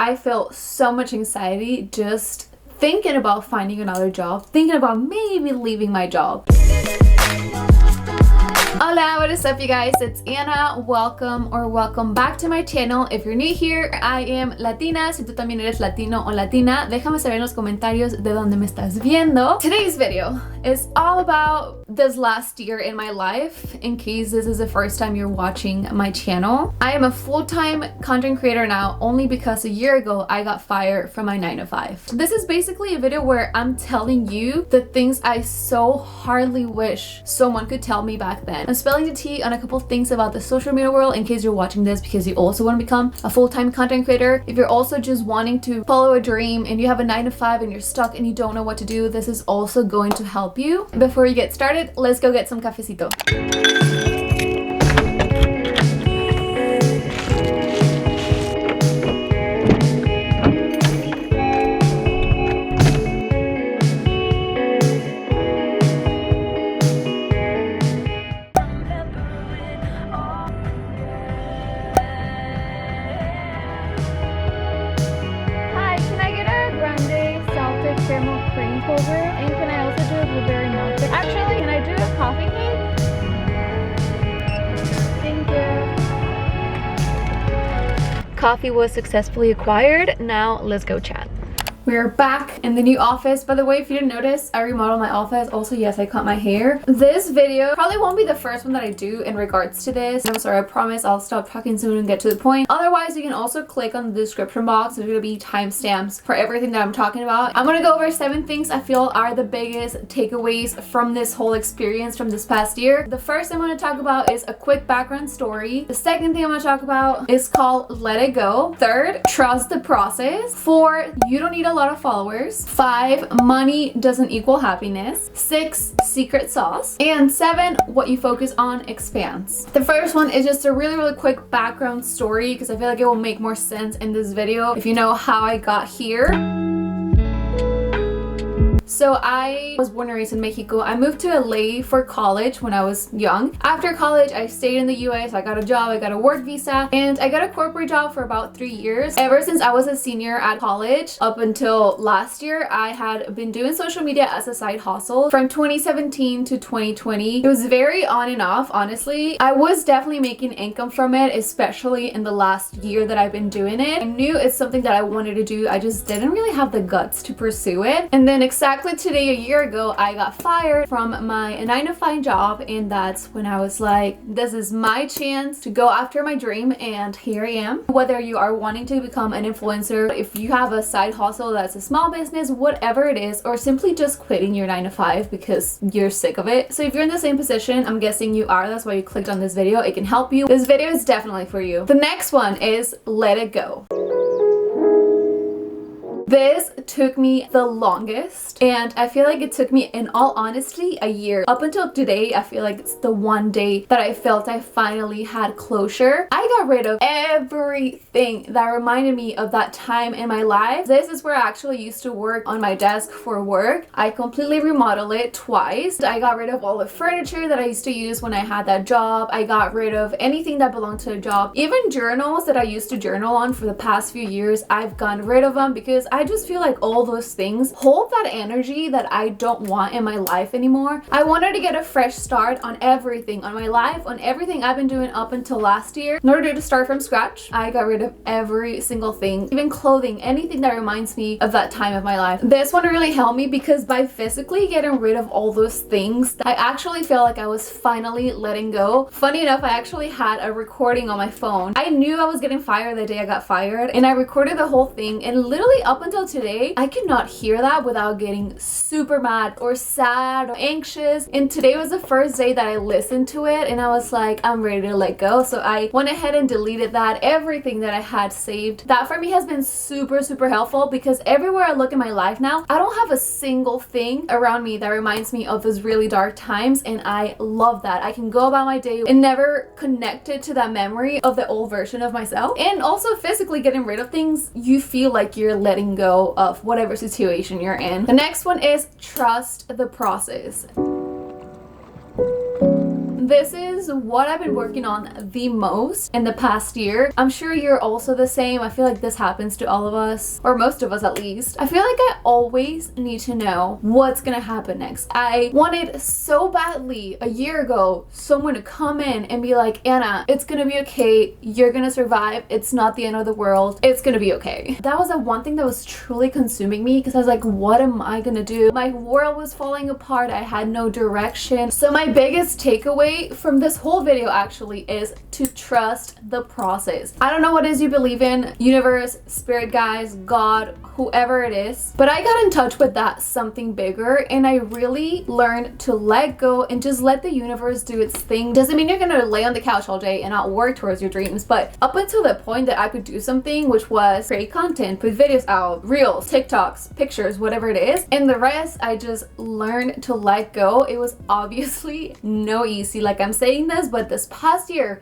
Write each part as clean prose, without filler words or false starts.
I felt so much anxiety just thinking about finding another job, thinking about maybe leaving my job. Hola, what is up you guys? It's Anna. Welcome back to my channel. If you're new here, I am Latina. Si tú también eres latino o latina, déjame saber en los comentarios de dónde me estás viendo. Today's video is all about this last year in my life, in case this is the first time you're watching my channel. I am a full-time content creator now only because a year ago I got fired from my 9-to-5. This is basically a video where I'm telling you the things I so hardly wish someone could tell me back then. I'm spilling the tea on a couple things about the social media world in case you're watching this because you also want to become a full-time content creator. If you're also just wanting to follow a dream and you have a 9-to-5 and you're stuck and you don't know what to do, this is also going to help you. Before we get started, let's go get some cafecito. Lukrembo cream pulver, and can I also do a blueberry milkshake? Actually, can I do a coffee cake? Thank you. Coffee was successfully acquired. Now let's go chat. We're back in the new office. By the way, if you didn't notice, I remodeled my office. Also, yes, I cut my hair. This video probably won't be the first one that I do in regards to this. I'm sorry, I promise I'll stop talking soon and get to the point. Otherwise, you can also click on the description box. There's gonna be timestamps for everything that I'm talking about. I'm gonna go over 7 things I feel are the biggest takeaways from this whole experience from this past year. The first I'm gonna talk about is a quick background story. The second thing I'm gonna talk about is called Let It Go. Third, trust the process. 4, you don't need a lot of followers. 5, money doesn't equal happiness. 6, secret sauce. And 7, what you focus on expands. The first one is just a really quick background story because I feel like it will make more sense in this video if you know how I got here. So I was born and raised in Mexico. I moved to LA for college when I was young. After college, I stayed in the US. I got a job, I got a work visa, and I got a corporate job for about 3 years. Ever since I was a senior at college up until last year, I had been doing social media as a side hustle from 2017 to 2020. It was very on and off, honestly. I was definitely making income from it, especially in the last year that I've been doing it. I knew it's something that I wanted to do. I just didn't really have the guts to pursue it. And then exactly today, a year ago, I got fired from my 9-to-5 job, and that's when I was like, this is my chance to go after my dream, and here I am. Whether you are wanting to become an influencer, if you have a side hustle that's a small business, whatever it is, or simply just quitting your 9-to-5 because you're sick of it. So if you're in the same position, I'm guessing you are, that's why you clicked on this video. It can help you. This video is definitely for you. The next one is Let It Go. This took me the longest, and I feel like it took me, in all honesty, a year. Up until today, I feel like it's the one day that I felt I finally had closure. I got rid of everything that reminded me of that time in my life. This is where I actually used to work on my desk for work. I completely remodeled it twice. I got rid of all the furniture that I used to use when I had that job. I got rid of anything that belonged to a job. Even journals that I used to journal on for the past few years, I've gotten rid of them because I just feel like all those things hold that energy that I don't want in my life anymore. I wanted to get a fresh start on everything, on my life, on everything I've been doing up until last year. In order to start from scratch, I got rid of every single thing, even clothing, anything that reminds me of that time of my life. This one really helped me because by physically getting rid of all those things, I actually felt like I was finally letting go. Funny enough, I actually had a recording on my phone. I knew I was getting fired the day I got fired, and I recorded the whole thing, and literally up until today, I cannot hear that without getting super mad or sad or anxious. And today was the first day that I listened to it, and I was like, I'm ready to let go. So I went ahead and deleted that, everything that I had saved. That for me has been super helpful because everywhere I look in my life now, I don't have a single thing around me that reminds me of those really dark times, and I love that. I can go about my day and never connected to that memory of the old version of myself. And also physically getting rid of things, you feel like you're letting go of whatever situation you're in. The next one is trust the process. this is what I've been working on the most in the past year. I'm sure you're also the same. I feel like this happens to all of us, or most of us at least. I feel like I always need to know what's gonna happen next. I wanted so badly a year ago someone to come in and be like, Anna, it's gonna be okay. You're gonna survive. It's not the end of the world. It's gonna be okay. That was the one thing that was truly consuming me, because I was like, what am I gonna do? My world was falling apart. I had no direction. So my biggest takeaway from this whole video actually is to trust the process. I don't know what it is you believe in, universe, spirit guides, God, whoever it is, but I got in touch with that something bigger, and I really learned to let go and just let the universe do its thing. Doesn't mean you're gonna lay on the couch all day and not work towards your dreams, but up until the point that I could do something, which was create content, put videos out, reels, TikToks, pictures, whatever it is, and the rest I just learned to let go. It was obviously no easy, like I'm saying this, but this past year,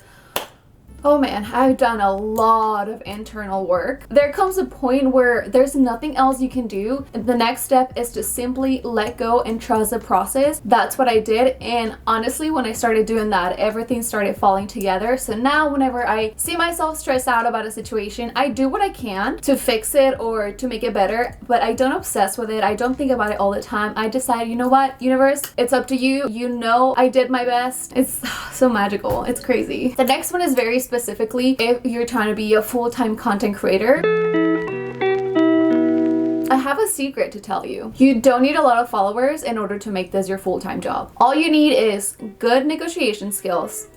oh man, I've done a lot of internal work. There comes a point where there's nothing else you can do. The next step is to simply let go and trust the process. That's what I did, and honestly, when I started doing that, everything started falling together. So now whenever I see myself stressed out about a situation, I do what I can to fix it or to make it better, but I don't obsess with it. I don't think about it all the time. I decide, you know what, universe, it's up to you. You know I did my best. It's so magical. It's crazy. The next one is very specifically if you're trying to be a full-time content creator. I have a secret to tell you. You don't need a lot of followers in order to make this your full-time job. All you need is good negotiation skills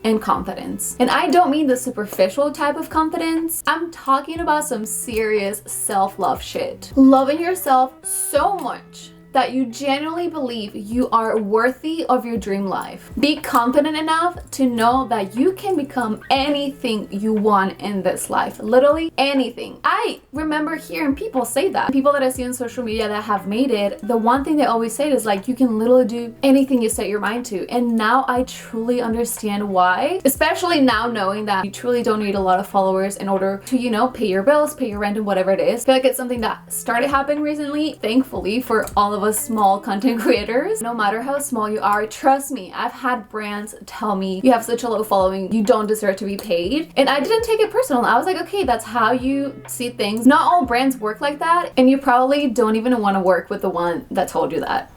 and confidence. And I don't mean the superficial type of confidence. I'm talking about some serious self-love shit. Loving yourself so much that you genuinely believe you are worthy of your dream life. Be confident enough to know that you can become anything you want in this life. Literally anything. I remember hearing people say that. People that I see on social media that have made it, the one thing they always say is like, you can literally do anything you set your mind to. And now I truly understand why. Especially now knowing that you truly don't need a lot of followers in order to, you know, pay your bills, pay your rent, and whatever it is. I feel like it's something that started happening recently, thankfully, for all of us small content creators. No matter how small you are, trust me, I've had brands tell me, you have such a low following, you don't deserve to be paid. And I didn't take it personal. I was like, okay, that's how you see things. Not all brands work like that, and you probably don't even want to work with the one that told you that,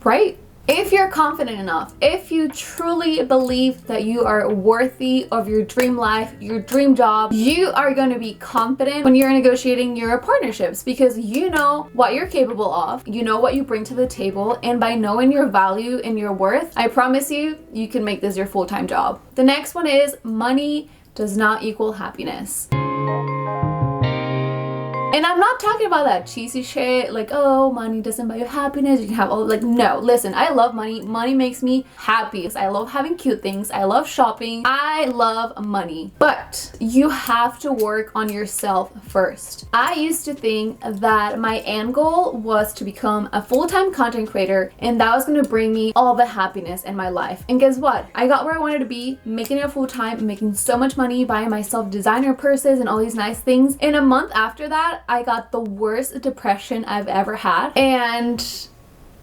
right? If you're confident enough, if you truly believe that you are worthy of your dream life, your dream job, you are going to be confident when you're negotiating your partnerships, because you know what you're capable of, you know what you bring to the table, and by knowing your value and your worth, I promise you, you can make this your full-time job. The next one is money does not equal happiness. And I'm not talking about that cheesy shit like, oh, money doesn't buy you happiness, you can have all, like, no, listen, I love money. Money makes me happy. I love having cute things. I love shopping. I love money. But you have to work on yourself first. I used to think that my end goal was to become a full-time content creator, and that was going to bring me all the happiness in my life. And guess what? I got where I wanted to be, making it full-time, making so much money, buying myself designer purses and all these nice things. In a month after that, I got the worst depression I've ever had, and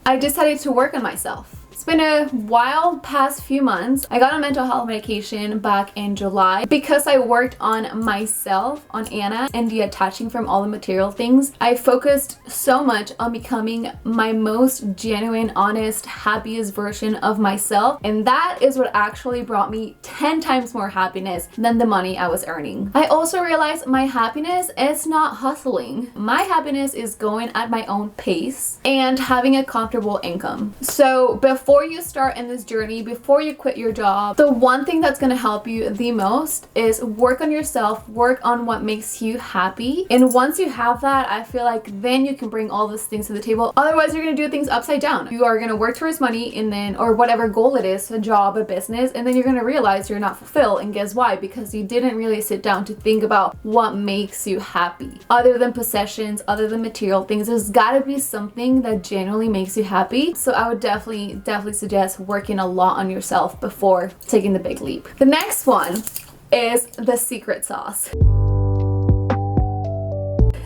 I decided to work on myself. It's been a wild past few months. I got on mental health medication back in July because I worked on myself, on Anna, and detaching from all the material things. I focused so much on becoming my most genuine, honest, happiest version of myself, and that is what actually brought me 10 times more happiness than the money I was earning. I also realized my happiness is not hustling. My happiness is going at my own pace and having a comfortable income. So before you start in this journey, before you quit your job, the one thing that's going to help you the most is work on yourself, work on what makes you happy. And once you have that, I feel like then you can bring all these things to the table. Otherwise, you're going to do things upside down. You are going to work towards money, and then, or whatever goal it is, a job, a business, and then you're going to realize you're not fulfilled. And guess why? Because you didn't really sit down to think about what makes you happy. Other than possessions, other than material things, there's got to be something that genuinely makes you happy. So I would definitely suggest working a lot on yourself before taking the big leap. The next one is the secret sauce.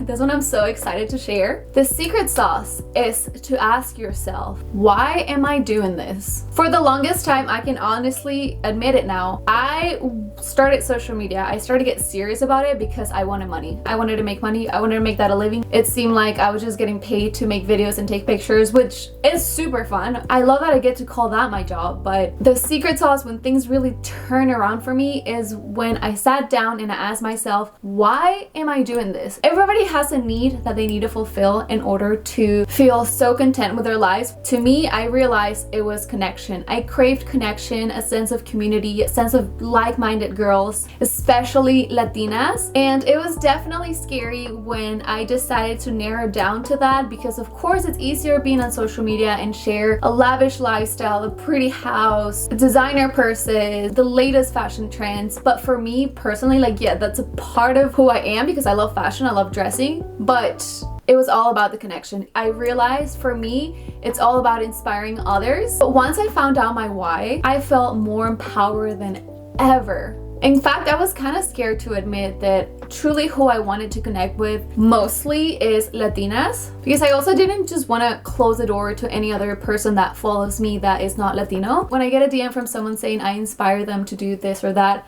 This one I'm so excited to share. The secret sauce is to ask yourself, why am I doing this? For the longest time, I can honestly admit it now, I started social media. I started to get serious about it because I wanted money. I wanted to make money. I wanted to make that a living. It seemed like I was just getting paid to make videos and take pictures, which is super fun. I love that I get to call that my job, but the secret sauce when things really turn around for me is when I sat down and I asked myself, why am I doing this? Everybody has a need that they need to fulfill in order to feel so content with their lives. To me, I realized it was connection. I craved connection, a sense of community, a sense of like-minded girls, especially Latinas. And it was definitely scary when I decided to narrow down to that, because of course it's easier being on social media and share a lavish lifestyle, a pretty house, designer purses, the latest fashion trends. But for me personally, like, yeah, that's a part of who I am because I love fashion, I love dressing, but it was all about the connection. I realized for me, it's all about inspiring others. But once I found out my why, I felt more empowered than ever. In fact, I was kind of scared to admit that truly who I wanted to connect with mostly is Latinas, because I also didn't just want to close the door to any other person that follows me that is not Latino. When I get a DM from someone saying I inspire them to do this or that,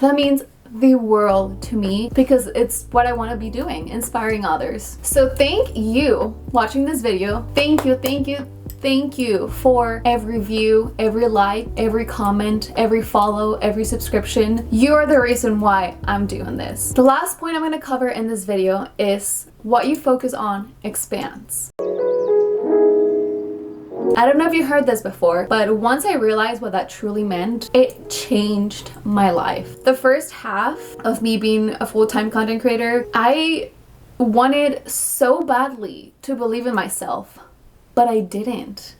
that means the world to me because it's what I want to be doing, inspiring others. So thank you watching this video. Thank you for every view, every like, every comment, every follow, every subscription. You are the reason why I'm doing this. The last point I'm going to cover in this video is what you focus on expands. I don't know if you heard this before, but once I realized what that truly meant, it changed my life. The first half of me being a full-time content creator, I wanted so badly to believe in myself, but I didn't.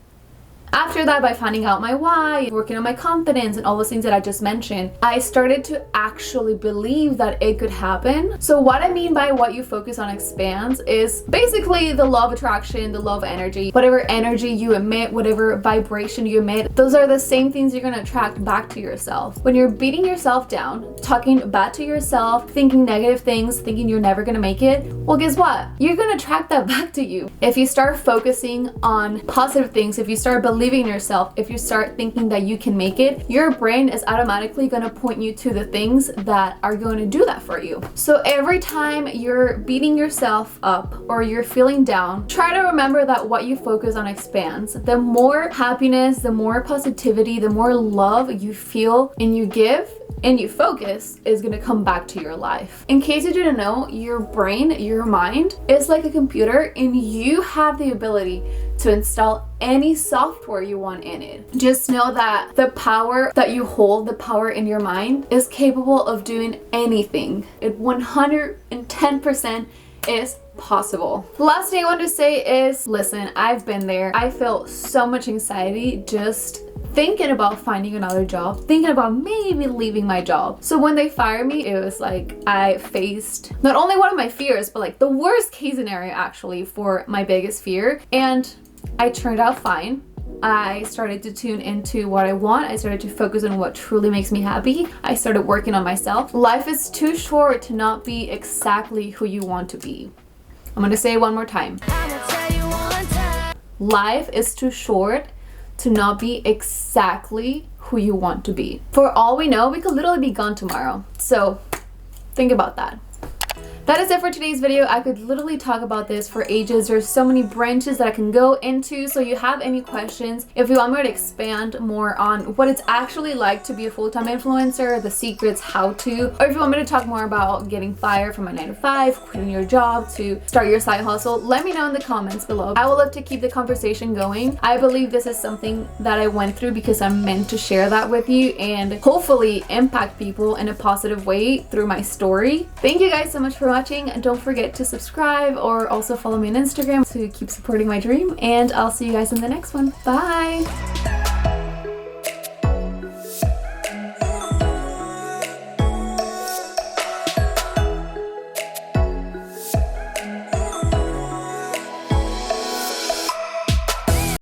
After that, by finding out my why, working on my confidence and all those things that I just mentioned, I started to actually believe that it could happen. So what I mean by what you focus on expands is basically the law of attraction, the law of energy. Whatever energy you emit, whatever vibration you emit, those are the same things you're going to attract back to yourself. When you're beating yourself down, talking bad to yourself, thinking negative things, thinking you're never going to make it, well, guess what? You're going to attract that back to you. If you start focusing on positive things, if you start believing in yourself, if you start thinking that you can make it, your brain is automatically going to point you to the things that are going to do that for you. So every time you're beating yourself up or you're feeling down, try to remember that what you focus on expands. The more happiness, the more positivity, the more love you feel and you give and you focus is going to come back to your life. In case you didn't know, your brain, your mind is like a computer and you have the ability to install any software you want in it. Just know that the power that you hold, the power in your mind, is capable of doing anything. It 110% is possible. The last thing I want to say is, listen, I've been there. I felt so much anxiety just thinking about finding another job, thinking about maybe leaving my job. So when they fired me, it was like I faced not only one of my fears, but like the worst case scenario actually for my biggest fear. And I turned out fine. I started to tune into what I want. I started to focus on what truly makes me happy. I started working on myself. Life is too short to not be exactly who you want to be. I'm gonna say it one more time. Life is too short to not be exactly who you want to be. For all we know, we could literally be gone tomorrow. So think about that. That is it for today's video. I could literally talk about this for ages. There's so many branches that I can go into. So you have any questions, if you want me to expand more on what it's actually like to be a full-time influencer, the secrets, how to, or if you want me to talk more about getting fired from a 9-to-5, quitting your job to start your side hustle, let me know in the comments below. I would love to keep the conversation going. I believe this is something that I went through because I'm meant to share that with you and hopefully impact people in a positive way through my story. Thank you guys so much for watching. Don't forget to subscribe or also follow me on Instagram to keep supporting my dream, and I'll see you guys in the next one. Bye!